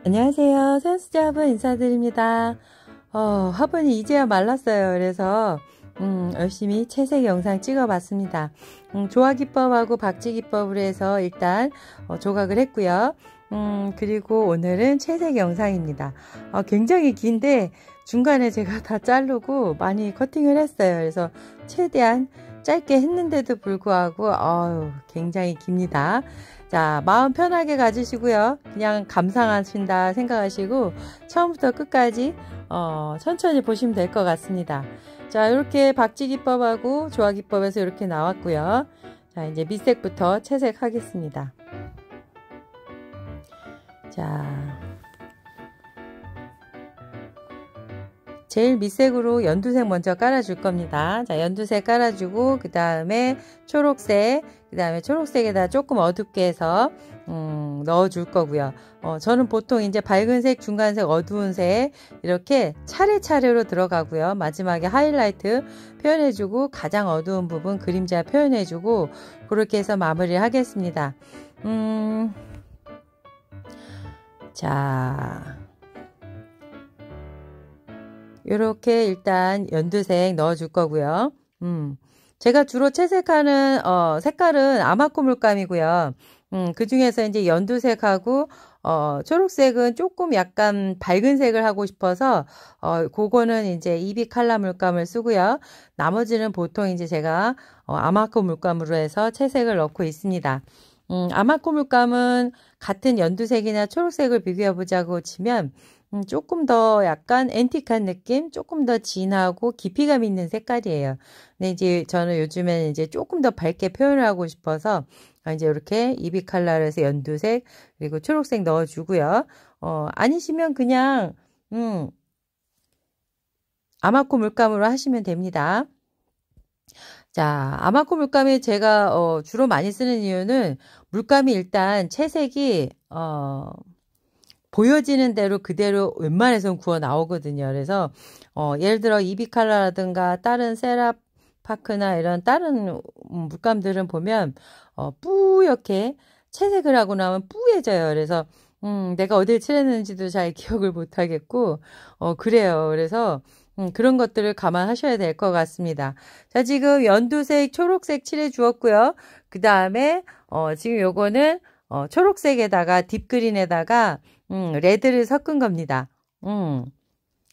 안녕하세요. 선수자분 인사드립니다. 화분이 이제야 말랐어요. 그래서 열심히 채색 영상 찍어봤습니다. 조화기법하고 박지기법으로 해서 일단 조각을 했고요. 그리고 오늘은 채색 영상입니다. 굉장히 긴데 중간에 제가 다 자르고 많이 커팅을 했어요. 그래서 최대한 짧게 했는데도 불구하고 굉장히 깁니다. 자, 마음 편하게 가지시고요. 그냥 감상하신다 생각하시고 처음부터 끝까지 천천히 보시면 될 것 같습니다. 자, 이렇게 박지기법하고 조화기법에서 이렇게 나왔고요. 자, 이제 밑색부터 채색하겠습니다. 자, 제일 밑색으로 연두색 먼저 깔아줄 겁니다. 자, 연두색 깔아주고 그 다음에 초록색, 그 다음에 초록색에다 조금 어둡게 해서 넣어줄 거고요. 저는 보통 이제 밝은색, 중간색, 어두운색 이렇게 차례차례로 들어가고요. 마지막에 하이라이트 표현해주고 가장 어두운 부분 그림자 표현해주고 그렇게 해서 마무리를 하겠습니다. 자, 요렇게 일단 연두색 넣어줄 거고요. 제가 주로 채색하는 색깔은 아마코 물감이고요. 그 중에서 이제 연두색하고 초록색은 조금 약간 밝은 색을 하고 싶어서 그거는 이제 이비 칼라 물감을 쓰고요. 나머지는 보통 이제 제가 아마코 물감으로 해서 채색을 넣고 있습니다. 아마코 물감은 같은 연두색이나 초록색을 비교해 보자고 치면 조금 더 약간 앤틱한 느낌, 조금 더 진하고 깊이감 있는 색깔이에요. 근데 이제 저는 요즘에는 이제 조금 더 밝게 표현을 하고 싶어서 이제 이렇게 이비 컬러로 해서 연두색 그리고 초록색 넣어주고요. 아니시면 그냥 아마코 물감으로 하시면 됩니다. 자, 아마코 물감이 제가 주로 많이 쓰는 이유는 물감이 일단 채색이 보여지는 대로 그대로 웬만해서는 구워 나오거든요. 그래서 예를 들어 이비칼라라든가 다른 세라파크나 이런 다른 물감들은 보면 뿌옇게 채색을 하고 나면 뿌얘져요. 그래서 내가 어딜 칠했는지도 잘 기억을 못 하겠고 그래요. 그래서 그런 것들을 감안하셔야 될 것 같습니다. 자, 지금 연두색, 초록색 칠해 주었고요. 그 다음에 지금 요거는 초록색에다가 딥그린에다가 레드를 섞은 겁니다.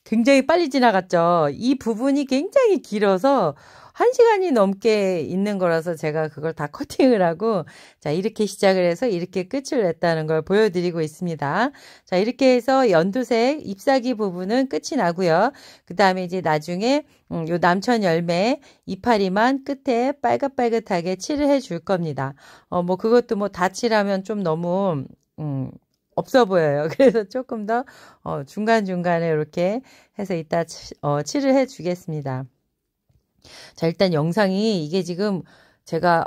굉장히 빨리 지나갔죠. 이 부분이 굉장히 길어서 1시간이 넘게 있는 거라서 제가 그걸 다 커팅을 하고 자, 이렇게 시작을 해서 이렇게 끝을 냈다는 걸 보여드리고 있습니다. 자, 이렇게 해서 연두색 잎사귀 부분은 끝이 나고요. 그 다음에 이제 나중에 요 남천 열매 이파리만 끝에 빨갛빨갛하게 칠을 해 줄 겁니다. 뭐 그것도 뭐 다 칠하면 좀 너무 없어 보여요. 그래서 조금 더 중간중간에 이렇게 해서 이따 칠을 해 주겠습니다. 자, 일단 영상이 이게 지금 제가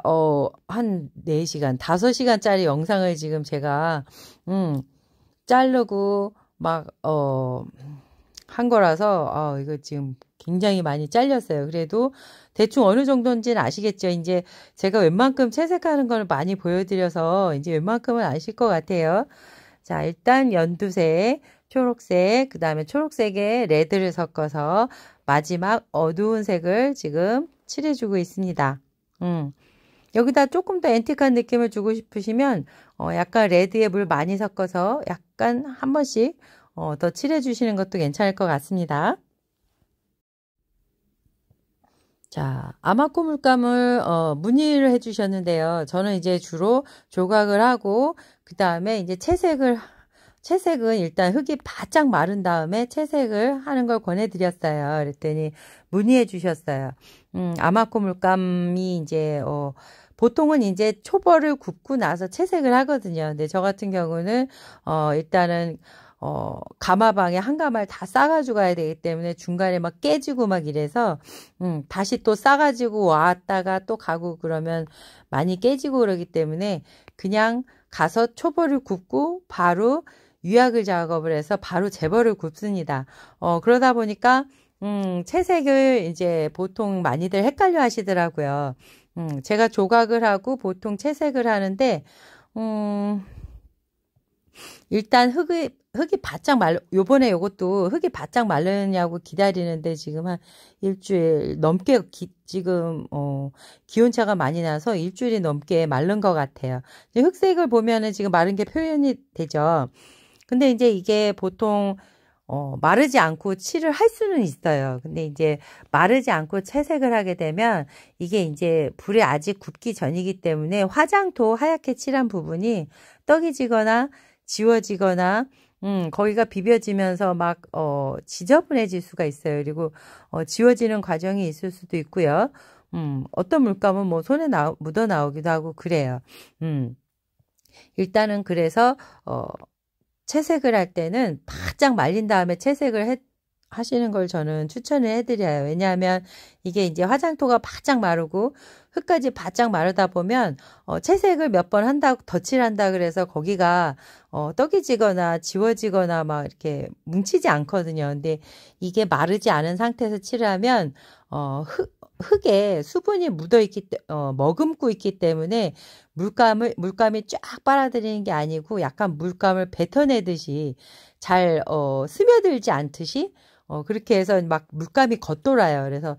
한 4시간, 5시간짜리 영상을 지금 제가 자르고 막 한 거라서 이거 지금 굉장히 많이 잘렸어요. 그래도 대충 어느 정도인지는 아시겠죠. 이제 제가 웬만큼 채색하는 걸 많이 보여드려서 이제 웬만큼은 아실 것 같아요. 자, 일단 연두색, 초록색, 그 다음에 초록색에 레드를 섞어서 마지막 어두운 색을 지금 칠해주고 있습니다. 여기다 조금 더 앤틱한 느낌을 주고 싶으시면 약간 레드에 물 많이 섞어서 약간 한 번씩 더 칠해주시는 것도 괜찮을 것 같습니다. 자, 아마코 물감을 무늬를 해주셨는데요. 저는 이제 주로 조각을 하고 그 다음에 이제 채색은 일단 흙이 바짝 마른 다음에 채색을 하는 걸 권해드렸어요. 그랬더니 문의해 주셨어요. 아마코 물감이 이제 보통은 이제 초벌을 굽고 나서 채색을 하거든요. 근데 저 같은 경우는 일단은 가마방에 한 가마를 다 싸가지고 가야 되기 때문에 중간에 막 깨지고 막 이래서 다시 또 싸가지고 왔다가 또 가고 그러면 많이 깨지고 그러기 때문에 그냥 가서 초벌을 굽고 바로 유약을 작업을 해서 바로 재벌을 굽습니다. 그러다 보니까 채색을 이제 보통 많이들 헷갈려 하시더라고요. 제가 조각을 하고 보통 채색을 하는데 일단 흙이 바짝 요번에 요것도 흙이 바짝 마르냐고 기다리는데 지금 한 일주일 넘게 지금, 기온차가 많이 나서 일주일이 넘게 마른 것 같아요. 흑색을 보면은 지금 마른 게 표현이 되죠. 근데 이제 이게 보통, 마르지 않고 칠을 할 수는 있어요. 근데 이제 마르지 않고 채색을 하게 되면 이게 이제 불에 아직 굽기 전이기 때문에 화장토 하얗게 칠한 부분이 떡이 지거나 지워지거나 거기가 비벼지면서 막 지저분해질 수가 있어요. 그리고 지워지는 과정이 있을 수도 있고요. 어떤 물감은 뭐 손에 묻어 나오기도 하고 그래요. 일단은 그래서 채색을 할 때는 바짝 말린 다음에 채색을 하시는 걸 저는 추천을 해드려요. 왜냐하면 이게 이제 화장토가 바짝 마르고 흙까지 바짝 마르다 보면 채색을 몇 번 한다고 덧칠한다 그래서 거기가 떡이 지거나 지워지거나 막 이렇게 뭉치지 않거든요. 근데 이게 마르지 않은 상태에서 칠하면 흙에 수분이 머금고 있기 때문에 물감이 쫙 빨아들이는 게 아니고 약간 물감을 뱉어내듯이 잘 스며들지 않듯이 그렇게 해서 막 물감이 겉돌아요. 그래서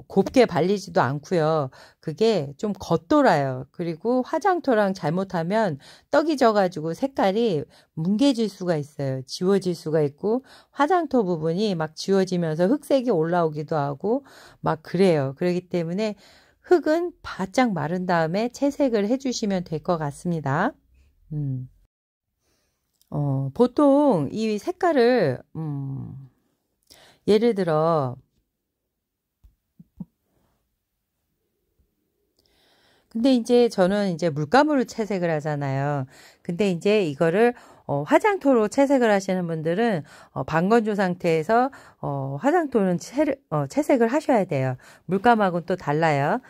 곱게 발리지도 않고요. 그게 좀 겉돌아요. 그리고 화장토랑 잘못하면 떡이 져가지고 색깔이 뭉개질 수가 있어요. 지워질 수가 있고 화장토 부분이 막 지워지면서 흑색이 올라오기도 하고 막 그래요. 그렇기 때문에 흙은 바짝 마른 다음에 채색을 해주시면 될 것 같습니다. 보통 이 색깔을 예를 들어 근데 이제 저는 이제 물감으로 채색을 하잖아요. 근데 이제 이거를 화장토로 채색을 하시는 분들은 방건조 상태에서 화장토는 채색을 하셔야 돼요. 물감하고는 또 달라요.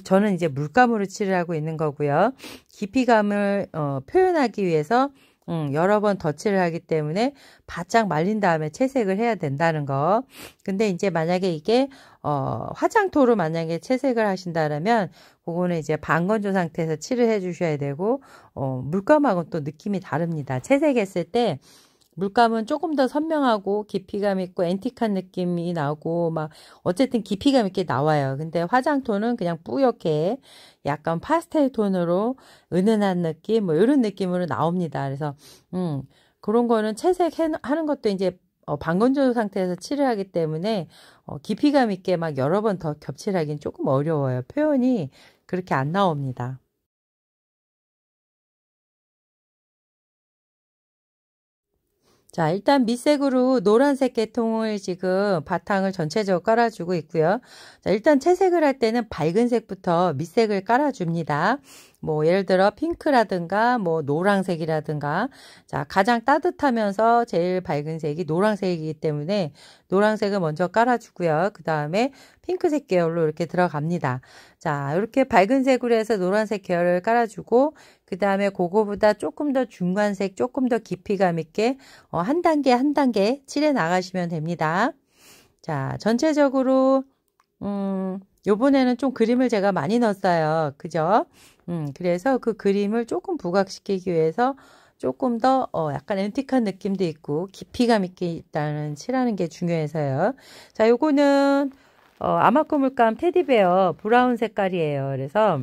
저는 이제 물감으로 칠을 하고 있는 거고요. 깊이감을 표현하기 위해서 여러 번 덧칠을 하기 때문에 바짝 말린 다음에 채색을 해야 된다는 거. 근데 이제 만약에 이게 화장토로 만약에 채색을 하신다면 그거는 이제 반건조 상태에서 칠을 해 주셔야 되고 물감하고는 또 느낌이 다릅니다. 채색했을 때 물감은 조금 더 선명하고 깊이감 있고 앤틱한 느낌이 나고 막 어쨌든 깊이감 있게 나와요. 근데 화장토는 그냥 뿌옇게 약간 파스텔 톤으로 은은한 느낌 뭐 이런 느낌으로 나옵니다. 그래서 그런 거는 채색하는 것도 이제 반건조 상태에서 칠을 하기 때문에 깊이감 있게 막 여러 번 더 겹칠하기는 조금 어려워요. 표현이 그렇게 안 나옵니다. 자, 일단 밑색으로 노란색 계통을 지금 바탕을 전체적으로 깔아주고 있고요. 자, 일단 채색을 할 때는 밝은 색부터 밑색을 깔아줍니다. 뭐 예를 들어 핑크라든가 뭐 노란색이라든가 자 가장 따뜻하면서 제일 밝은 색이 노란색이기 때문에 노란색을 먼저 깔아주고요. 그 다음에 핑크색 계열로 이렇게 들어갑니다. 자 이렇게 밝은 색으로 해서 노란색 계열을 깔아주고 그 다음에 그거보다 조금 더 중간색 조금 더 깊이감 있게 한 단계 한 단계 칠해 나가시면 됩니다. 자 전체적으로 요번에는 좀 그림을 제가 많이 넣었어요. 그죠? 그래서 그 그림을 조금 부각시키기 위해서 조금 더 약간 앤틱한 느낌도 있고 깊이감 있게 일단은 칠하는 게 중요해서요. 자, 요거는 아마코 물감 테디베어 브라운 색깔이에요. 그래서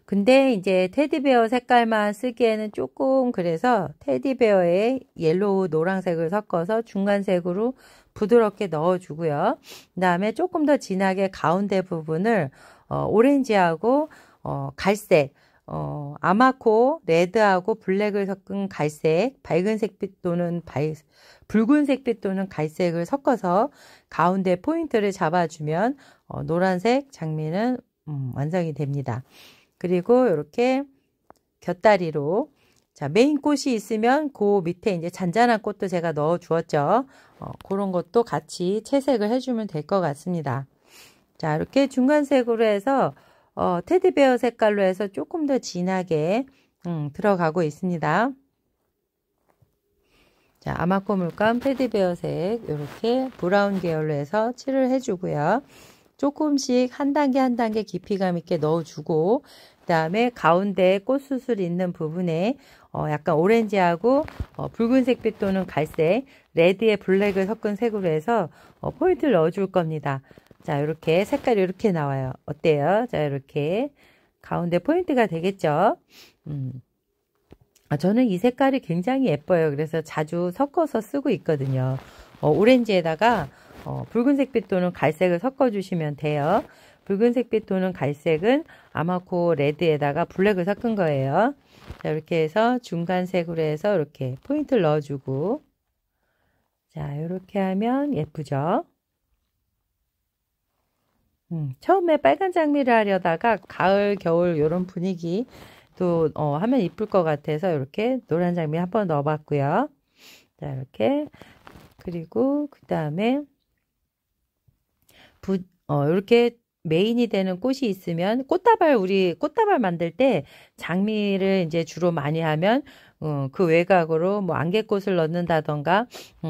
근데 이제 테디베어 색깔만 쓰기에는 조금 그래서 테디베어에 옐로우 노란색을 섞어서 중간색으로 부드럽게 넣어주고요. 그 다음에 조금 더 진하게 가운데 부분을 오렌지하고 갈색, 아마코, 레드하고 블랙을 섞은 갈색, 밝은 색빛 또는 붉은 색빛 또는 갈색을 섞어서 가운데 포인트를 잡아주면 노란색 장미는 완성이 됩니다. 그리고 이렇게 곁다리로 자 메인 꽃이 있으면 그 밑에 이제 잔잔한 꽃도 제가 넣어 주었죠. 그런 것도 같이 채색을 해주면 될 것 같습니다. 자 이렇게 중간색으로 해서 테디베어 색깔로 해서 조금 더 진하게 들어가고 있습니다. 자 아마코 물감 테디베어색 이렇게 브라운 계열로 해서 칠을 해주고요. 조금씩 한 단계 한 단계 깊이감 있게 넣어주고 그 다음에 가운데 꽃수술 있는 부분에 약간 오렌지하고 붉은색빛 또는 갈색, 레드에 블랙을 섞은 색으로 해서 포인트를 넣어줄 겁니다. 자, 이렇게 색깔이 이렇게 나와요. 어때요? 자, 이렇게 가운데 포인트가 되겠죠? 저는 이 색깔이 굉장히 예뻐요. 그래서 자주 섞어서 쓰고 있거든요. 오렌지에다가 붉은색빛 또는 갈색을 섞어주시면 돼요. 붉은색빛 또는 갈색은 아마코 레드에다가 블랙을 섞은 거예요. 자, 이렇게 해서 중간색으로 해서 이렇게 포인트를 넣어주고, 자, 이렇게 하면 예쁘죠? 처음에 빨간 장미를 하려다가 가을, 겨울 이런 분위기 또 하면 이쁠 것 같아서 이렇게 노란 장미 한번 넣어봤고요. 자, 이렇게 그리고 그 다음에 이렇게 메인이 되는 꽃이 있으면 우리 꽃다발 만들 때 장미를 이제 주로 많이 하면 그 외곽으로 뭐 안개꽃을 넣는다던가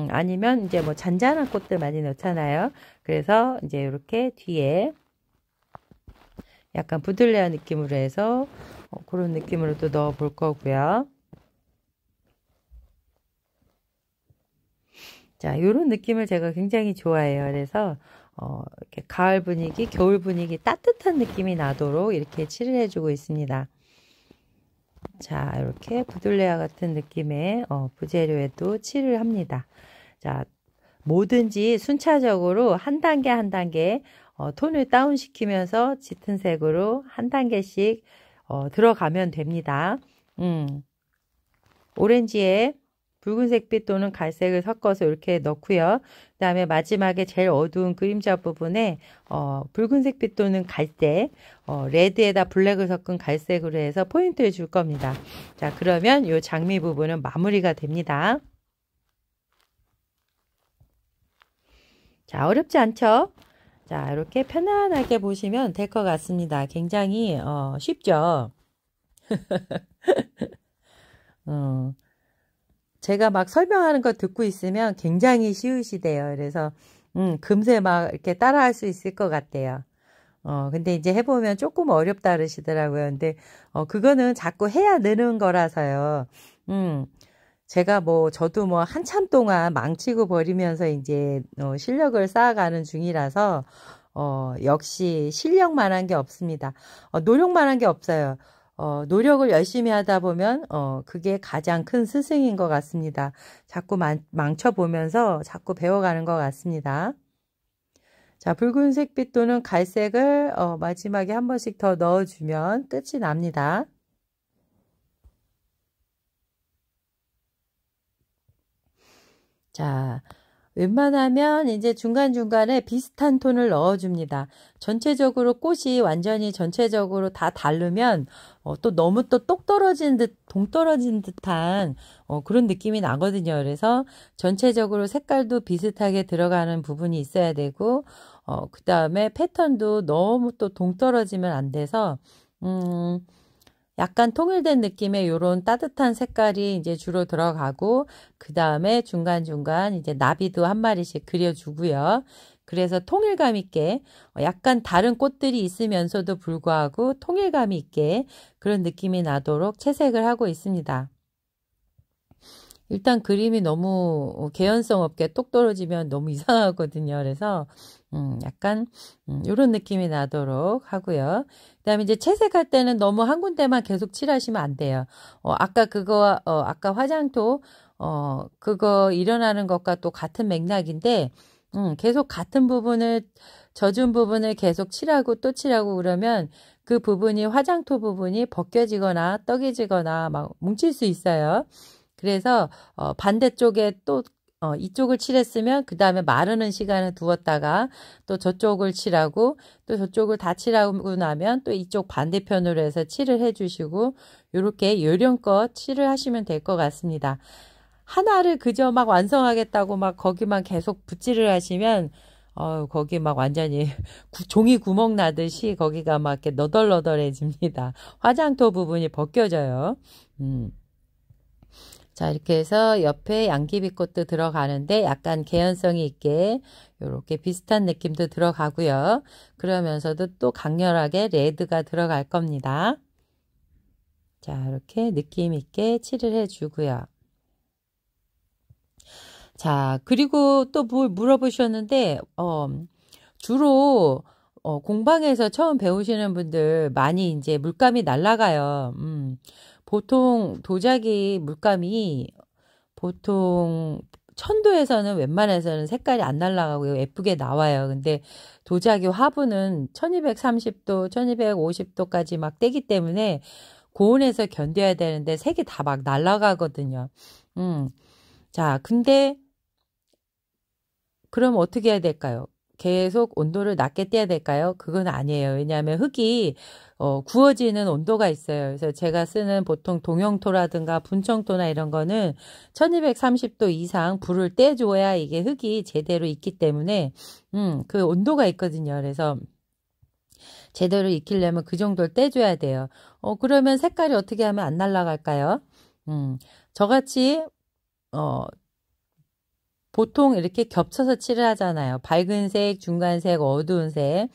아니면 이제 뭐 잔잔한 꽃들 많이 넣잖아요. 그래서 이제 이렇게 뒤에 약간 부들레아 느낌으로 해서 그런 느낌으로 또 넣어 볼 거고요. 자, 이런 느낌을 제가 굉장히 좋아해요. 그래서 이렇게 가을 분위기, 겨울 분위기 따뜻한 느낌이 나도록 이렇게 칠을 해주고 있습니다. 자, 이렇게 부들레아 같은 느낌의 부재료에도 칠을 합니다. 자, 뭐든지 순차적으로 한 단계 한 단계 톤을 다운 시키면서 짙은 색으로 한 단계씩 들어가면 됩니다. 오렌지에 붉은색빛 또는 갈색을 섞어서 이렇게 넣고요. 그 다음에 마지막에 제일 어두운 그림자 부분에 붉은색빛 또는 갈색, 레드에다 블랙을 섞은 갈색으로 해서 포인트를 줄 겁니다. 자, 그러면 이 장미 부분은 마무리가 됩니다. 자, 어렵지 않죠? 자, 이렇게 편안하게 보시면 될 것 같습니다. 굉장히 쉽죠? 제가 막 설명하는 거 듣고 있으면 굉장히 쉬우시대요. 그래서 금세 막 이렇게 따라할 수 있을 것 같아요. 근데 이제 해보면 조금 어렵다 그러시더라고요. 근데 그거는 자꾸 해야 느는 거라서요. 제가 저도 한참 동안 망치고 버리면서 이제 실력을 쌓아가는 중이라서 역시 실력만한 게 없습니다. 노력만한 게 없어요. 노력을 열심히 하다 보면 그게 가장 큰 스승인 것 같습니다. 자꾸 망쳐보면서 자꾸 배워가는 것 같습니다. 자, 붉은색빛 또는 갈색을 마지막에 한 번씩 더 넣어주면 끝이 납니다. 자, 웬만하면 이제 중간중간에 비슷한 톤을 넣어줍니다. 전체적으로 꽃이 완전히 전체적으로 다 다르면 또 너무 또 동떨어진 듯한 그런 느낌이 나거든요. 그래서 전체적으로 색깔도 비슷하게 들어가는 부분이 있어야 되고 그 다음에 패턴도 너무 또 동떨어지면 안 돼서 약간 통일된 느낌의 이런 따뜻한 색깔이 이제 주로 들어가고 그 다음에 중간중간 이제 나비도 한 마리씩 그려주고요. 그래서 통일감 있게 약간 다른 꽃들이 있으면서도 불구하고 통일감 있게 그런 느낌이 나도록 채색을 하고 있습니다. 일단 그림이 너무 개연성 없게 똑 떨어지면 너무 이상하거든요. 그래서 약간 이런 느낌이 나도록 하고요. 그 다음에 이제 채색할 때는 너무 한 군데만 계속 칠하시면 안 돼요. 아까 화장토 그거 일어나는 것과 또 같은 맥락인데 계속 같은 부분을 젖은 부분을 계속 칠하고 또 칠하고 그러면 그 부분이 화장토 부분이 벗겨지거나 떡해지거나 막 뭉칠 수 있어요. 그래서 반대쪽에 또 이쪽을 칠했으면 그 다음에 마르는 시간을 두었다가 또 저쪽을 칠하고 또 저쪽을 다 칠하고 나면 또 이쪽 반대편으로 해서 칠을 해주시고 이렇게 요령껏 칠을 하시면 될 것 같습니다. 하나를 그저 막 완성하겠다고 막 거기만 계속 붓질을 하시면 거기 막 완전히 종이 구멍 나듯이 거기가 막 이렇게 너덜너덜해집니다. 화장토 부분이 벗겨져요. 자, 이렇게 해서 옆에 양귀비꽃도 들어가는데 약간 개연성이 있게 이렇게 비슷한 느낌도 들어가고요. 그러면서도 또 강렬하게 레드가 들어갈 겁니다. 자, 이렇게 느낌 있게 칠을 해주고요. 자, 그리고 또 뭘 물어보셨는데, 주로, 공방에서 처음 배우시는 분들 많이 이제 물감이 날아가요. 보통 도자기 물감이 보통 천도에서는 웬만해서는 색깔이 안 날아가고 예쁘게 나와요. 근데 도자기 화분은 1230도, 1250도까지 막 떼기 때문에 고온에서 견뎌야 되는데 색이 다 막 날아가거든요. 자, 근데 그럼 어떻게 해야 될까요? 계속 온도를 낮게 떼야 될까요? 그건 아니에요. 왜냐하면 흙이 구워지는 온도가 있어요. 그래서 제가 쓰는 보통 동영토라든가 분청토나 이런 거는 1230도 이상 불을 떼줘야 이게 흙이 제대로 익기 때문에 그 온도가 있거든요. 그래서 제대로 익히려면 그 정도를 떼줘야 돼요. 그러면 색깔이 어떻게 하면 안 날아갈까요? 저같이 보통 이렇게 겹쳐서 칠을 하잖아요. 밝은 색, 중간색, 어두운 색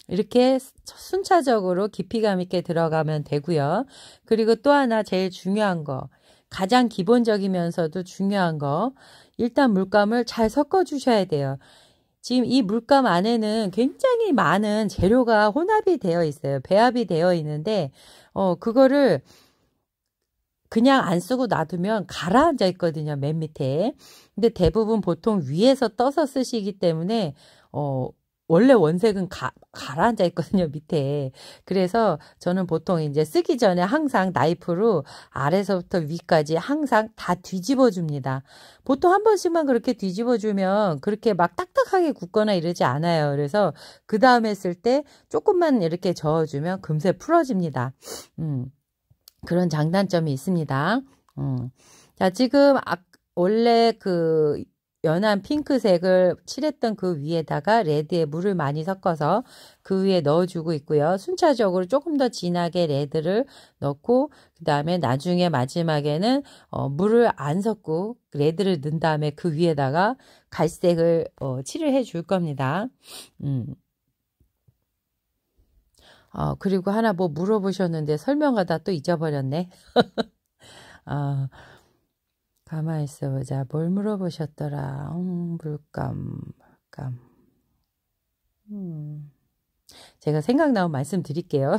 이렇게 순차적으로 깊이감 있게 들어가면 되고요. 그리고 또 하나 제일 중요한 거, 가장 기본적이면서도 중요한 거, 일단 물감을 잘 섞어 주셔야 돼요. 지금 이 물감 안에는 굉장히 많은 재료가 혼합이 되어 있어요. 배합이 되어 있는데 그거를 그냥 안 쓰고 놔두면 가라앉아 있거든요. 맨 밑에. 근데 대부분 보통 위에서 떠서 쓰시기 때문에 원래 원색은 가라앉아 있거든요. 밑에. 그래서 저는 보통 이제 쓰기 전에 항상 나이프로 아래서부터 위까지 항상 다 뒤집어 줍니다. 보통 한 번씩만 그렇게 뒤집어 주면 그렇게 막 딱딱하게 굳거나 이러지 않아요. 그래서 그 다음에 쓸 때 조금만 이렇게 저어주면 금세 풀어집니다. 그런 장단점이 있습니다. 자, 지금 원래 그 연한 핑크색을 칠했던 그 위에다가 레드에 물을 많이 섞어서 그 위에 넣어주고 있고요. 순차적으로 조금 더 진하게 레드를 넣고 그 다음에 나중에 마지막에는 물을 안 섞고 레드를 넣은 다음에 그 위에다가 갈색을 칠을 해줄 겁니다. 그리고 하나 뭐 물어보셨는데 설명하다 또 잊어버렸네. 가만히 있어보자. 뭘 물어보셨더라. 물감. 제가 생각나면 말씀드릴게요.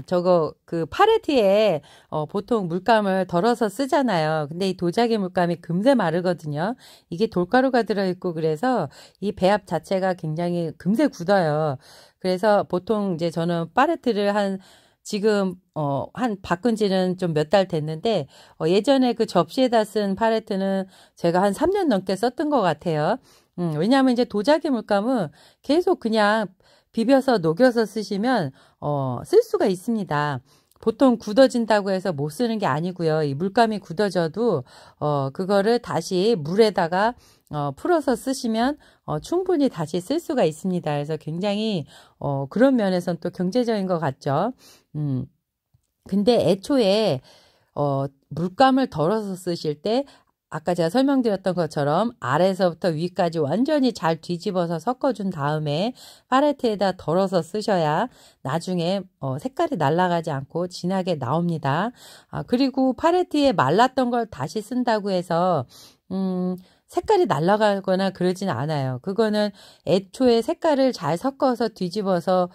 저거, 그 팔레트에, 보통 물감을 덜어서 쓰잖아요. 근데 이 도자기 물감이 금세 마르거든요. 이게 돌가루가 들어있고, 그래서 이 배합 자체가 굉장히 금세 굳어요. 그래서 보통 이제 저는 팔레트를 지금, 바꾼 지는 좀 몇 달 됐는데, 예전에 그 접시에다 쓴 팔레트는 제가 한 3년 넘게 썼던 것 같아요. 왜냐하면 이제 도자기 물감은 계속 그냥 비벼서 녹여서 쓰시면 쓸 수가 있습니다. 보통 굳어진다고 해서 못 쓰는 게 아니고요. 이 물감이 굳어져도 그거를 다시 물에다가 풀어서 쓰시면 충분히 다시 쓸 수가 있습니다. 그래서 굉장히 그런 면에서는 또 경제적인 것 같죠. 근데 애초에 물감을 덜어서 쓰실 때 아까 제가 설명드렸던 것처럼 아래서부터 위까지 완전히 잘 뒤집어서 섞어준 다음에 팔레트에다 덜어서 쓰셔야 나중에 색깔이 날아가지 않고 진하게 나옵니다. 그리고 팔레트에 말랐던 걸 다시 쓴다고 해서 색깔이 날아가거나 그러진 않아요. 그거는 애초에 색깔을 잘 섞어서 뒤집어서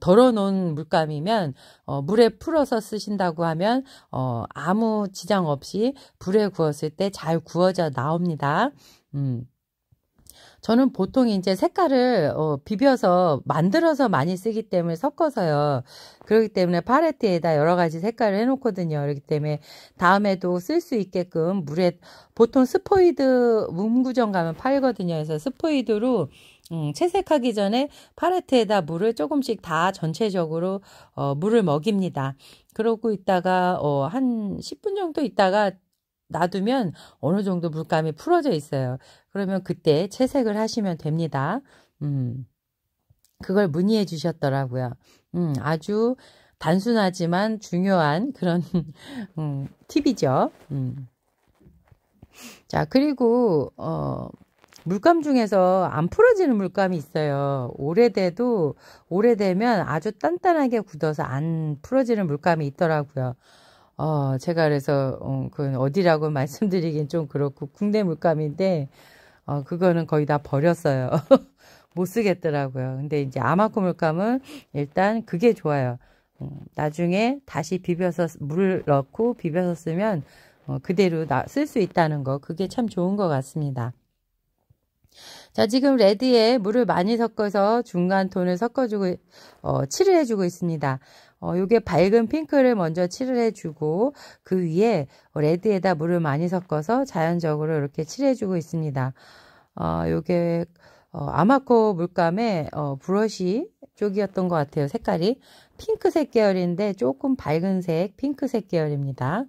덜어놓은 물감이면 물에 풀어서 쓰신다고 하면 아무 지장 없이 불에 구웠을 때 잘 구워져 나옵니다. 저는 보통 이제 색깔을 비벼서 만들어서 많이 쓰기 때문에 섞어서요. 그렇기 때문에 팔레트에다 여러 가지 색깔을 해놓거든요. 그렇기 때문에 다음에도 쓸 수 있게끔 물에 보통 스포이드 문구점 가면 팔거든요. 그래서 스포이드로 채색하기 전에 팔레트에다 물을 조금씩 다 전체적으로 물을 먹입니다. 그러고 있다가 한 10분 정도 있다가 놔두면 어느 정도 물감이 풀어져 있어요. 그러면 그때 채색을 하시면 됩니다. 그걸 문의해 주셨더라고요. 아주 단순하지만 중요한 그런 팁이죠. 자, 그리고 물감 중에서 안 풀어지는 물감이 있어요. 오래되면 아주 단단하게 굳어서 안 풀어지는 물감이 있더라고요. 제가 그래서 그 어디라고 말씀드리긴 좀 그렇고 국내 물감인데 그거는 거의 다 버렸어요. 못 쓰겠더라고요. 근데 이제 아마코 물감은 일단 그게 좋아요. 나중에 다시 비벼서 물을 넣고 비벼서 쓰면 그대로 쓸 수 있다는 거, 그게 참 좋은 것 같습니다. 자, 지금 레드에 물을 많이 섞어서 중간 톤을 섞어주고 칠을 해주고 있습니다. 요게 밝은 핑크를 먼저 칠을 해주고 그 위에 레드에다 물을 많이 섞어서 자연적으로 이렇게 칠해주고 있습니다. 요게 아마코 물감의 브러쉬 쪽이었던 것 같아요. 색깔이 핑크색 계열인데 조금 밝은색 핑크색 계열입니다.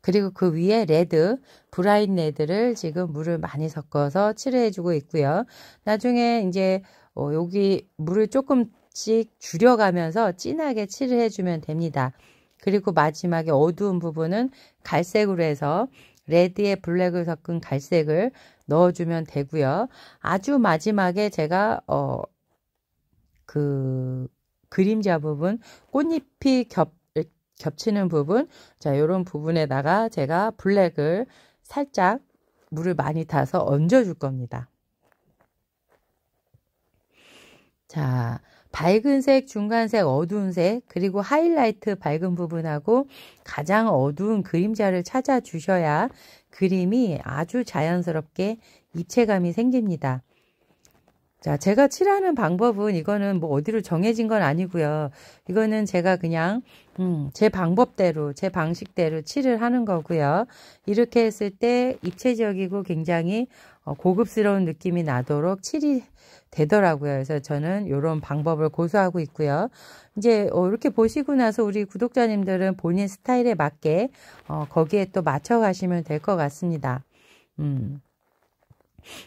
그리고 그 위에 레드, 브라인 레드를 지금 물을 많이 섞어서 칠해주고 있고요. 나중에 이제 여기 물을 조금씩 줄여가면서 진하게 칠을 해주면 됩니다. 그리고 마지막에 어두운 부분은 갈색으로 해서 레드에 블랙을 섞은 갈색을 넣어주면 되고요. 아주 마지막에 제가 그 그림자 부분, 꽃잎이 겹치는 부분, 자, 요런 부분에다가 제가 블랙을 살짝 물을 많이 타서 얹어줄 겁니다. 자, 밝은 색, 중간색, 어두운 색, 그리고 하이라이트 밝은 부분하고 가장 어두운 그림자를 찾아주셔야 그림이 아주 자연스럽게 입체감이 생깁니다. 자, 제가 칠하는 방법은 이거는 뭐 어디로 정해진 건 아니고요. 이거는 제가 그냥 제 방법대로, 제 방식대로 칠을 하는 거고요. 이렇게 했을 때 입체적이고 굉장히 고급스러운 느낌이 나도록 칠이 되더라고요. 그래서 저는 이런 방법을 고수하고 있고요. 이제 이렇게 보시고 나서 우리 구독자님들은 본인 스타일에 맞게 거기에 또 맞춰 가시면 될 것 같습니다.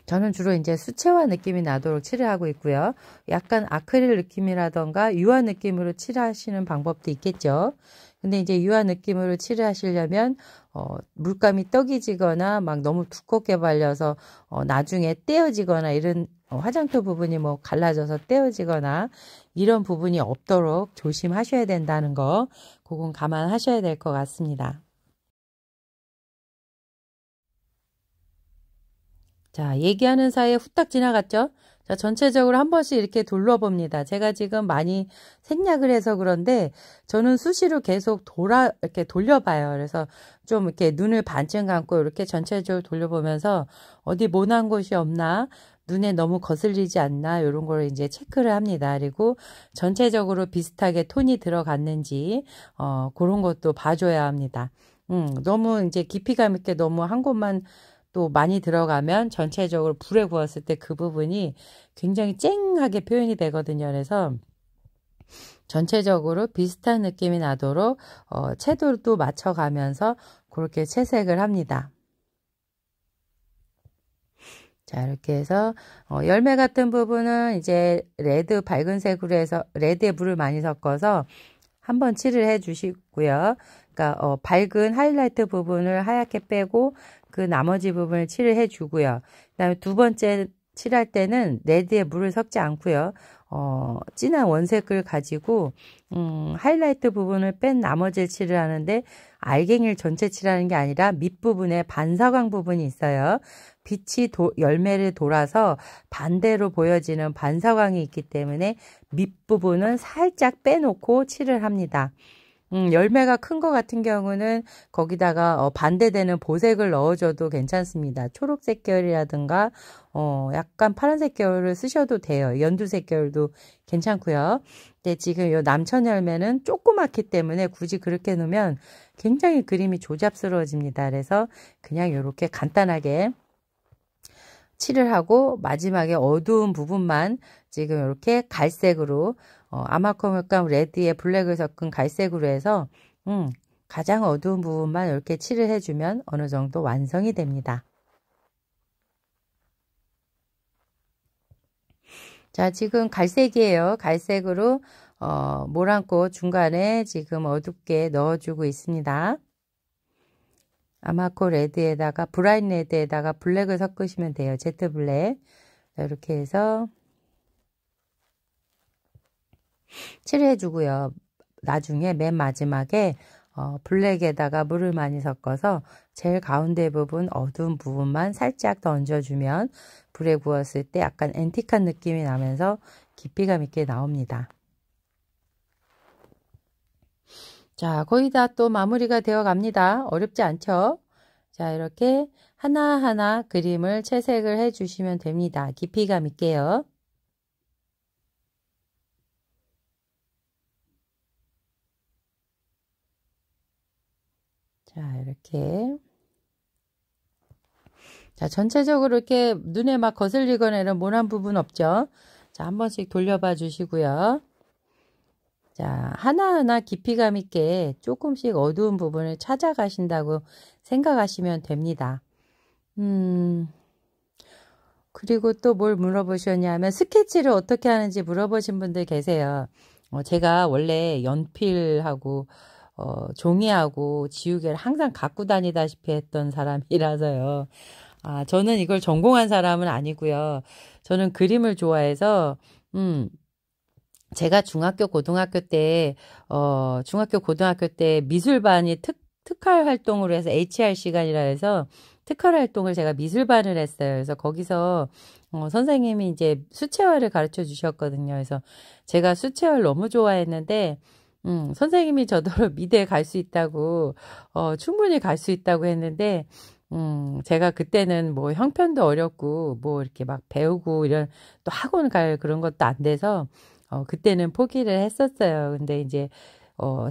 저는 주로 이제 수채화 느낌이 나도록 칠을 하고 있고요. 약간 아크릴 느낌이라던가 유화 느낌으로 칠하시는 방법도 있겠죠. 근데 이제 유화 느낌으로 칠을 하시려면 물감이 떡이 지거나 막 너무 두껍게 발려서 나중에 떼어지거나 이런 화장토 부분이 뭐 갈라져서 떼어지거나 이런 부분이 없도록 조심하셔야 된다는 거, 그건 감안하셔야 될 것 같습니다. 자, 얘기하는 사이에 후딱 지나갔죠? 자, 전체적으로 한 번씩 이렇게 돌려봅니다. 제가 지금 많이 생략을 해서 그런데 저는 수시로 계속 이렇게 돌려봐요. 그래서 좀 이렇게 눈을 반쯤 감고 이렇게 전체적으로 돌려보면서 어디 모난 곳이 없나, 눈에 너무 거슬리지 않나, 이런 걸 이제 체크를 합니다. 그리고 전체적으로 비슷하게 톤이 들어갔는지, 그런 것도 봐줘야 합니다. 너무 이제 깊이감 있게 너무 한 곳만 또 많이 들어가면 전체적으로 불에 구웠을 때 그 부분이 굉장히 쨍하게 표현이 되거든요. 그래서 전체적으로 비슷한 느낌이 나도록 채도도 맞춰가면서 그렇게 채색을 합니다. 자, 이렇게 해서 열매 같은 부분은 이제 레드 밝은색으로 해서 레드에 물을 많이 섞어서 한번 칠을 해 주시고요. 그러니까 밝은 하이라이트 부분을 하얗게 빼고 그 나머지 부분을 칠을 해 주고요. 그다음에 두 번째 칠할 때는 레드에 물을 섞지 않고요. 진한 원색을 가지고 하이라이트 부분을 뺀 나머지를 칠을 하는데 알갱이를 전체 칠하는 게 아니라 밑부분에 반사광 부분이 있어요. 빛이 열매를 돌아서 반대로 보여지는 반사광이 있기 때문에 밑부분은 살짝 빼놓고 칠을 합니다. 열매가 큰 거 같은 경우는 거기다가 반대되는 보색을 넣어줘도 괜찮습니다. 초록색 계열이라든가 약간 파란색 계열을 쓰셔도 돼요. 연두색 계열도 괜찮고요. 근데 지금 이 남천 열매는 조그맣기 때문에 굳이 그렇게 놓으면 굉장히 그림이 조잡스러워집니다. 그래서 그냥 이렇게 간단하게 칠을 하고 마지막에 어두운 부분만 지금 이렇게 갈색으로 아마코 물감 레드에 블랙을 섞은 갈색으로 해서 가장 어두운 부분만 이렇게 칠을 해주면 어느 정도 완성이 됩니다. 자, 지금 갈색이에요. 갈색으로 모란꽃 중간에 지금 어둡게 넣어주고 있습니다. 아마코 레드에다가 브라인 레드에다가 블랙을 섞으시면 돼요. 제트 블랙. 이렇게 해서 칠해주고요. 나중에 맨 마지막에 블랙에다가 물을 많이 섞어서 제일 가운데 부분 어두운 부분만 살짝 더 얹어주면 불에 구웠을 때 약간 앤틱한 느낌이 나면서 깊이감 있게 나옵니다. 자, 거의 다 또 마무리가 되어 갑니다. 어렵지 않죠? 자, 이렇게 하나하나 그림을 채색을 해 주시면 됩니다. 깊이감 있게요. 자, 이렇게. 자, 전체적으로 이렇게 눈에 막 거슬리거나 이런 모난 부분 없죠? 자, 한 번씩 돌려봐 주시고요. 자, 하나하나 깊이감 있게 조금씩 어두운 부분을 찾아가신다고 생각하시면 됩니다. 그리고 또 뭘 물어보셨냐면 스케치를 어떻게 하는지 물어보신 분들 계세요. 제가 원래 연필하고 종이하고 지우개를 항상 갖고 다니다시피 했던 사람이라서요. 저는 이걸 전공한 사람은 아니고요. 저는 그림을 좋아해서 제가 중학교, 고등학교 때 미술반이 특활 활동으로 해서 HR 시간이라 해서 특활 활동을 제가 미술반을 했어요. 그래서 거기서 선생님이 이제 수채화를 가르쳐 주셨거든요. 그래서 제가 수채화를 너무 좋아했는데 선생님이 저더러 미대에 갈 수 있다고 충분히 갈 수 있다고 했는데 제가 그때는 뭐 형편도 어렵고 뭐 이렇게 막 배우고 이런 또 학원 갈 그런 것도 안 돼서 그때는 포기를 했었어요. 근데 이제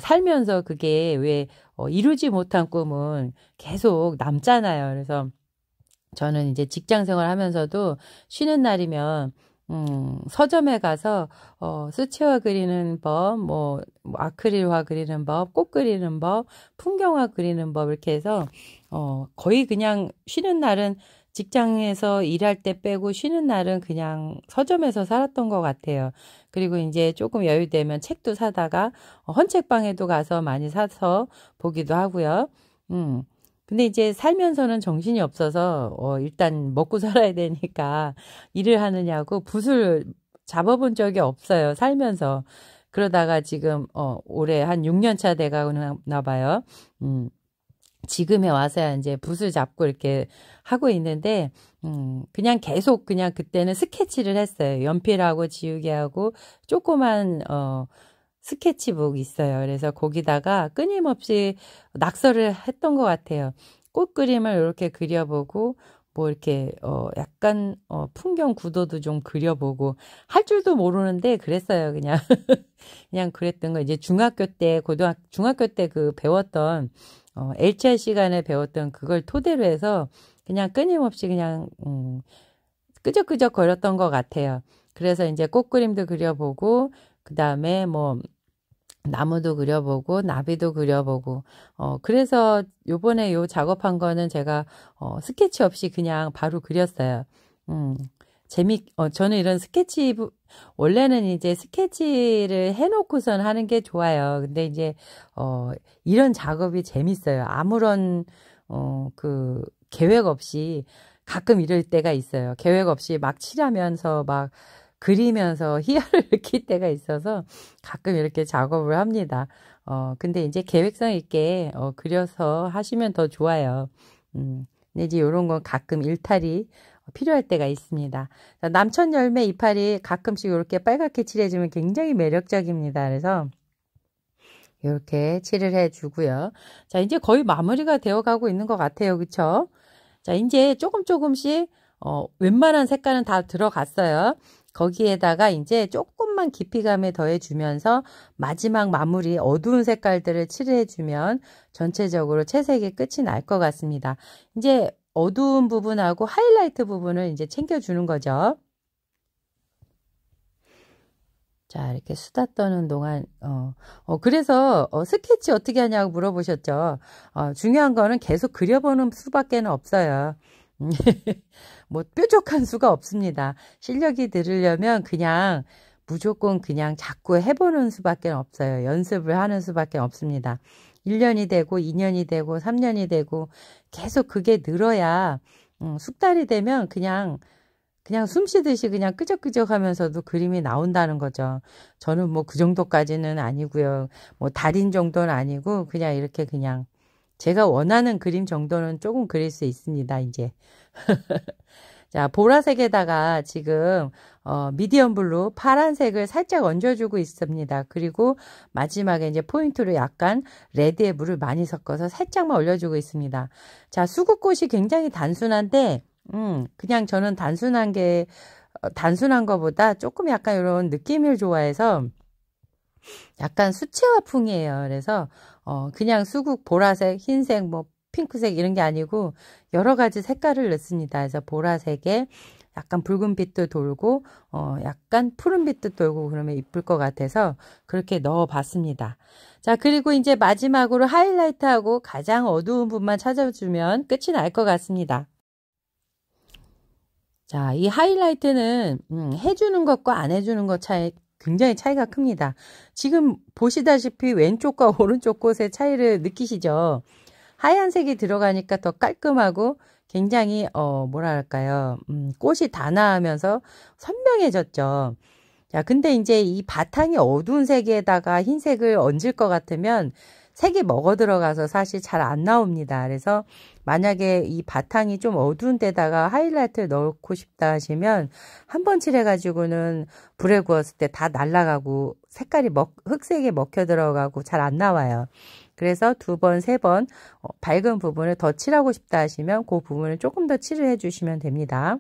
살면서 그게 왜 이루지 못한 꿈은 계속 남잖아요. 그래서 저는 이제 직장 생활 하면서도 쉬는 날이면 서점에 가서 수채화 그리는 법, 뭐 아크릴화 그리는 법, 꽃 그리는 법, 풍경화 그리는 법 이렇게 해서 거의 그냥 쉬는 날은 직장에서 일할 때 빼고 쉬는 날은 그냥 서점에서 살았던 것 같아요. 그리고 이제 조금 여유되면 책도 사다가 헌책방에도 가서 많이 사서 보기도 하고요. 근데 이제 살면서는 정신이 없어서 일단 먹고 살아야 되니까 일을 하느냐고 붓을 잡아본 적이 없어요. 살면서. 그러다가 지금 올해 한 6년 차 돼가나 봐요. 지금에 와서야 이제 붓을 잡고 이렇게 하고 있는데 그냥 계속 그냥 그때는 스케치를 했어요. 연필하고 지우개하고 조그만 스케치북 있어요. 그래서 거기다가 끊임없이 낙서를 했던 것 같아요. 꽃 그림을 이렇게 그려보고 뭐 이렇게 약간 풍경 구도도 좀 그려보고 할 줄도 모르는데 그랬어요. 그냥 그냥 그랬던 거 이제 중학교 때 그 배웠던 LCR 시간에 배웠던 그걸 토대로 해서 그냥 끊임없이 그냥 끄적끄적 거렸던 것 같아요. 그래서 이제 꽃 그림도 그려보고 그 다음에 뭐 나무도 그려보고 나비도 그려보고 그래서 요번에 요 작업한 거는 제가 스케치 없이 그냥 바로 그렸어요. 저는 이런 원래는 이제 스케치를 해놓고선 하는 게 좋아요. 근데 이제 이런 작업이 재밌어요. 아무런 그 계획 없이 가끔 이럴 때가 있어요. 계획 없이 막 칠하면서 막 그리면서 희열을 느낄 때가 있어서 가끔 이렇게 작업을 합니다. 근데 이제 계획성 있게 그려서 하시면 더 좋아요. 근데 이제 이런 건 가끔 일탈이 필요할 때가 있습니다. 남천 열매 이파리 가끔씩 이렇게 빨갛게 칠해주면 굉장히 매력적입니다. 그래서 이렇게 칠을 해주고요. 자, 이제 거의 마무리가 되어 가고 있는 것 같아요. 그쵸? 자, 이제 조금씩 웬만한 색깔은 다 들어갔어요. 거기에다가 이제 조금만 깊이감을 더해주면서 마지막 마무리 어두운 색깔들을 칠해주면 전체적으로 채색이 끝이 날 것 같습니다. 이제 어두운 부분하고 하이라이트 부분을 이제 챙겨주는 거죠. 자, 이렇게 수다 떠는 동안, 그래서, 스케치 어떻게 하냐고 물어보셨죠. 중요한 거는 계속 그려보는 수밖에 없어요. 뭐, 뾰족한 수가 없습니다. 실력이 들으려면 그냥, 무조건 그냥 자꾸 해보는 수밖에 없어요. 연습을 하는 수밖에 없습니다. 1년이 되고 2년이 되고 3년이 되고 계속 그게 늘어야 숙달이 되면 그냥 숨 쉬듯이 그냥 끄적끄적 하면서도 그림이 나온다는 거죠. 저는 뭐 그 정도까지는 아니고요. 뭐 달인 정도는 아니고 그냥 이렇게 그냥 제가 원하는 그림 정도는 조금 그릴 수 있습니다. 이제. 자, 보라색에다가 지금 미디엄 블루 파란색을 살짝 얹어주고 있습니다. 그리고 마지막에 이제 포인트로 약간 레드에 물을 많이 섞어서 살짝만 올려주고 있습니다. 자, 수국꽃이 굉장히 단순한데 그냥 저는 단순한 거보다 조금 약간 이런 느낌을 좋아해서 약간 수채화풍이에요. 그래서 그냥 수국 보라색, 흰색, 뭐 핑크색 이런 게 아니고 여러 가지 색깔을 넣습니다. 그래서 보라색에 약간 붉은빛도 돌고 약간 푸른빛도 돌고 그러면 이쁠 것 같아서 그렇게 넣어봤습니다. 자, 그리고 이제 마지막으로 하이라이트하고 가장 어두운 부분만 찾아주면 끝이 날 것 같습니다. 자, 이 하이라이트는 해주는 것과 안 해주는 것 차이 굉장히 차이가 큽니다. 지금 보시다시피 왼쪽과 오른쪽 꽃의 차이를 느끼시죠? 하얀색이 들어가니까 더 깔끔하고 굉장히 뭐랄까요, 꽃이 단아하면서 선명해졌죠. 자, 근데 이제 이 바탕이 어두운 색에다가 흰색을 얹을 것 같으면 색이 먹어 들어가서 사실 잘 안 나옵니다. 그래서 만약에 이 바탕이 좀 어두운 데다가 하이라이트를 넣고 싶다 하시면 한 번 칠해가지고는 불에 구웠을 때 다 날아가고 색깔이 흑색에 먹혀 들어가고 잘 안 나와요. 그래서 2번, 3번 밝은 부분을 더 칠하고 싶다 하시면 그 부분을 조금 더 칠을 해주시면 됩니다.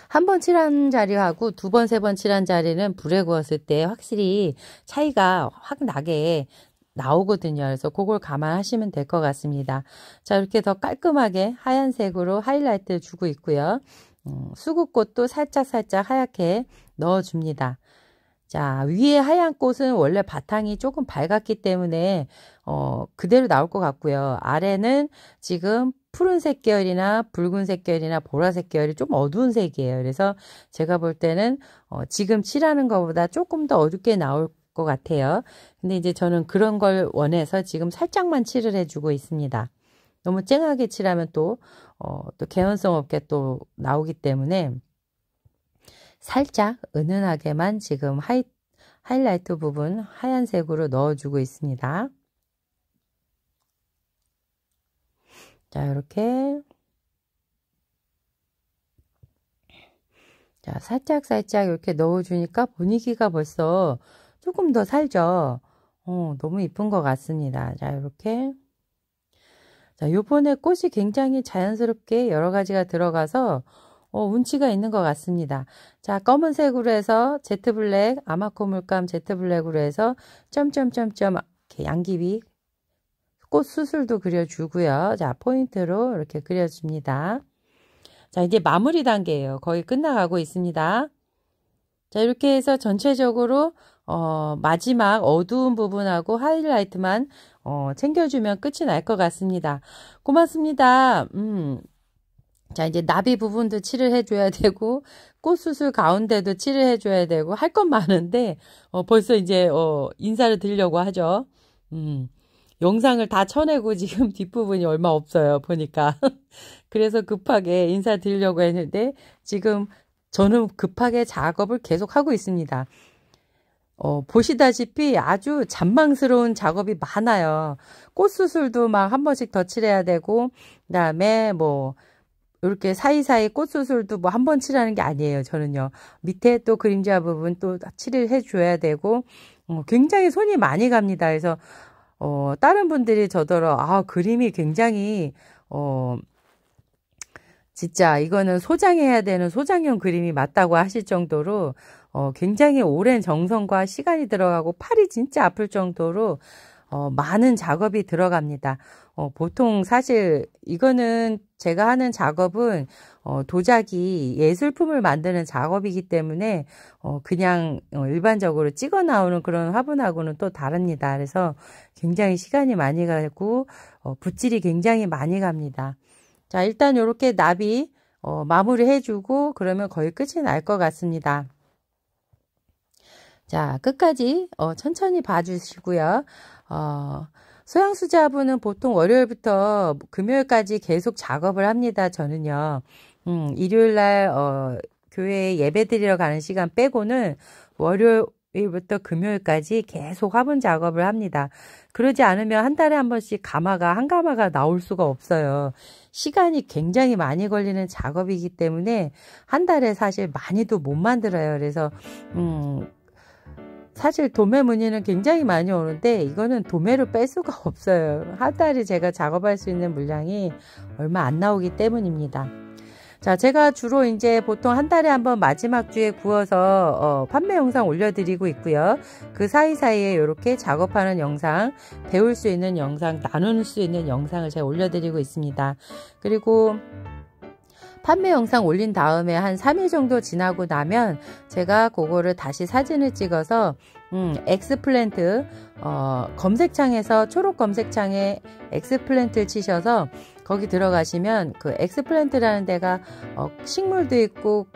한 번 칠한 자리하고 2번, 3번 칠한 자리는 불에 구웠을 때 확실히 차이가 확 나게 나오거든요. 그래서 그걸 감안하시면 될 것 같습니다. 자, 이렇게 더 깔끔하게 하얀색으로 하이라이트를 주고 있고요. 수국꽃도 살짝 하얗게 넣어줍니다. 자, 위에 하얀 꽃은 원래 바탕이 조금 밝았기 때문에 그대로 나올 것 같고요. 아래는 지금 푸른색 계열이나 붉은색 계열이나 보라색 계열이 좀 어두운 색이에요. 그래서 제가 볼 때는 지금 칠하는 것보다 조금 더 어둡게 나올 것 같아요. 근데 이제 저는 그런 걸 원해서 지금 살짝만 칠을 해주고 있습니다. 너무 쨍하게 칠하면 또 개연성 없게 또 나오기 때문에 살짝 은은하게만 지금 하이라이트 부분 하얀색으로 넣어주고 있습니다. 자, 이렇게 자, 살짝 이렇게 넣어주니까 분위기가 벌써 조금 더 살죠. 너무 이쁜 것 같습니다. 자, 이렇게 자, 요번에 꽃이 굉장히 자연스럽게 여러 가지가 들어가서 운치가 있는 것 같습니다. 자, 검은색으로 해서 제트블랙, 아마코 물감 제트블랙으로 해서 점점점점 이렇게 양귀비 꽃 수술도 그려주고요. 자, 포인트로 이렇게 그려줍니다. 자, 이제 마무리 단계예요. 거의 끝나가고 있습니다. 자, 이렇게 해서 전체적으로 마지막 어두운 부분하고 하이라이트만 챙겨주면 끝이 날 것 같습니다. 고맙습니다. 자, 이제 나비 부분도 칠을 해줘야 되고 꽃수술 가운데도 칠을 해줘야 되고 할 건 많은데 벌써 이제 인사를 드리려고 하죠. 영상을 다 쳐내고 지금 뒷부분이 얼마 없어요. 보니까. 그래서 급하게 인사드리려고 했는데 지금 저는 급하게 작업을 계속 하고 있습니다. 보시다시피 아주 잔망스러운 작업이 많아요. 꽃수술도 막 한 번씩 더 칠해야 되고 그다음에 뭐 이렇게 사이사이 꽃수술도 뭐 한 번 칠하는 게 아니에요. 저는요. 밑에 또 그림자 부분 또 칠을 해줘야 되고 굉장히 손이 많이 갑니다. 그래서 다른 분들이 저더러 그림이 굉장히 진짜 이거는 소장해야 되는 소장용 그림이 맞다고 하실 정도로 굉장히 오랜 정성과 시간이 들어가고 팔이 진짜 아플 정도로 많은 작업이 들어갑니다. 보통 사실 이거는 제가 하는 작업은 도자기 예술품을 만드는 작업이기 때문에 그냥 일반적으로 찍어 나오는 그런 화분하고는 또 다릅니다. 그래서 굉장히 시간이 많이 가고 붓질이 굉장히 많이 갑니다. 자, 일단 이렇게 나비 마무리 해주고 그러면 거의 끝이 날 것 같습니다. 자, 끝까지 천천히 봐주시고요. 소양수자부는 보통 월요일부터 금요일까지 계속 작업을 합니다. 저는요. 일요일날 교회에 예배 드리러 가는 시간 빼고는 월요일부터 금요일까지 계속 화분 작업을 합니다. 그러지 않으면 한 달에 한 번씩 한 가마가 나올 수가 없어요. 시간이 굉장히 많이 걸리는 작업이기 때문에 한 달에 사실 많이도 못 만들어요. 그래서 사실 도매 문의는 굉장히 많이 오는데 이거는 도매로 뺄 수가 없어요. 한 달에 제가 작업할 수 있는 물량이 얼마 안 나오기 때문입니다. 자, 제가 주로 이제 보통 한 달에 한 번 마지막 주에 구워서 판매 영상 올려드리고 있고요. 그 사이사이에 이렇게 작업하는 영상, 배울 수 있는 영상, 나눌 수 있는 영상을 제가 올려드리고 있습니다. 그리고 판매 영상 올린 다음에 한 3일 정도 지나고 나면 제가 그거를 다시 사진을 찍어서 엑스플랜트 검색창에서 초록 검색창에 엑스플랜트를 치셔서 거기 들어가시면 그 엑스플랜트라는 데가 식물도 있고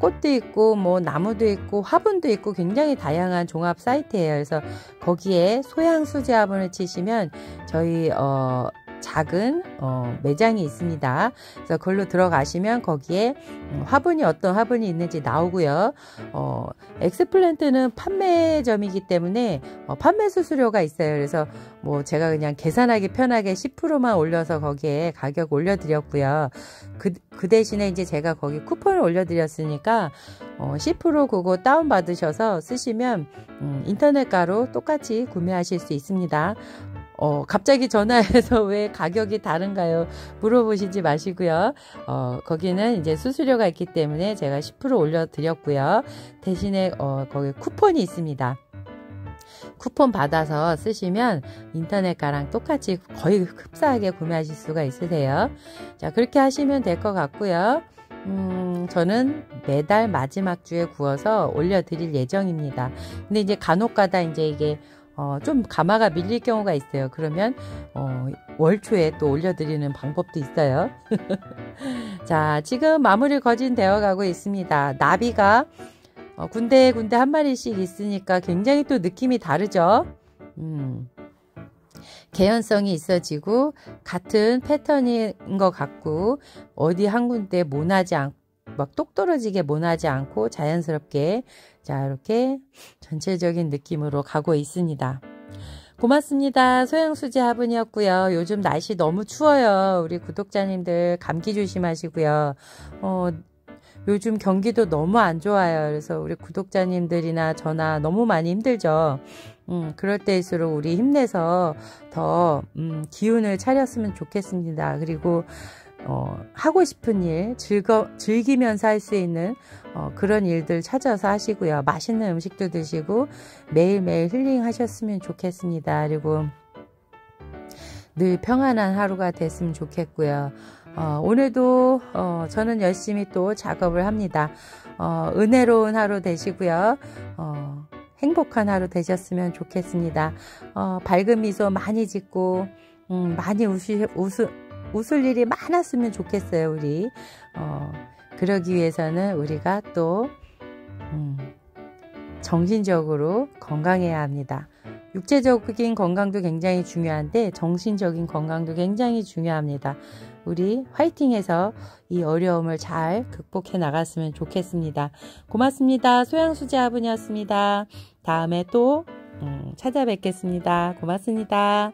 꽃도 있고 뭐 나무도 있고 화분도 있고 굉장히 다양한 종합 사이트예요. 그래서 거기에 소양수제 화분을 치시면 저희 작은 매장이 있습니다. 그래서 그걸로 들어가시면 거기에 화분이 어떤 화분이 있는지 나오고요. 엑스플랜트는 판매점이기 때문에 판매 수수료가 있어요. 그래서 뭐 제가 그냥 계산하기 편하게 10%만 올려서 거기에 가격 올려드렸고요. 그 대신에 이제 제가 거기 쿠폰을 올려드렸으니까 10% 그거 다운받으셔서 쓰시면 인터넷가로 똑같이 구매하실 수 있습니다. 갑자기 전화해서 왜 가격이 다른가요? 물어보시지 마시고요. 거기는 이제 수수료가 있기 때문에 제가 10% 올려드렸고요. 대신에, 거기 쿠폰이 있습니다. 쿠폰 받아서 쓰시면 인터넷가랑 똑같이 거의 흡사하게 구매하실 수가 있으세요. 자, 그렇게 하시면 될 것 같고요. 저는 매달 마지막 주에 구워서 올려드릴 예정입니다. 근데 이제 간혹가다 이제 이게 좀 가마가 밀릴 경우가 있어요. 그러면 월초에 또 올려드리는 방법도 있어요. 자, 지금 마무리 거진 되어 가고 있습니다. 나비가 군데군데 한 마리씩 있으니까 굉장히 또 느낌이 다르죠. 개연성이 있어지고 같은 패턴인 것 같고 어디 한 군데 모나지 않고 막 똑 떨어지게 모나지 않고 자연스럽게 자 이렇게 전체적인 느낌으로 가고 있습니다. 고맙습니다. 소양수제 화분이었고요. 요즘 날씨 너무 추워요. 우리 구독자님들 감기 조심하시고요. 요즘 경기도 너무 안 좋아요. 그래서 우리 구독자님들이나 저나 너무 많이 힘들죠. 그럴 때일수록 우리 힘내서 더 기운을 차렸으면 좋겠습니다. 그리고 하고 싶은 일, 즐기면서 할 수 있는 그런 일들 찾아서 하시고요. 맛있는 음식도 드시고 매일매일 힐링하셨으면 좋겠습니다. 그리고 늘 평안한 하루가 됐으면 좋겠고요. 오늘도 저는 열심히 또 작업을 합니다. 은혜로운 하루 되시고요. 행복한 하루 되셨으면 좋겠습니다. 밝은 미소 많이 짓고 많이 웃을 일이 많았으면 좋겠어요. 우리 그러기 위해서는 우리가 또 정신적으로 건강해야 합니다. 육체적인 건강도 굉장히 중요한데 정신적인 건강도 굉장히 중요합니다. 우리 화이팅해서 이 어려움을 잘 극복해 나갔으면 좋겠습니다. 고맙습니다. 소양수제 화분이었습니다. 다음에 또 찾아뵙겠습니다. 고맙습니다.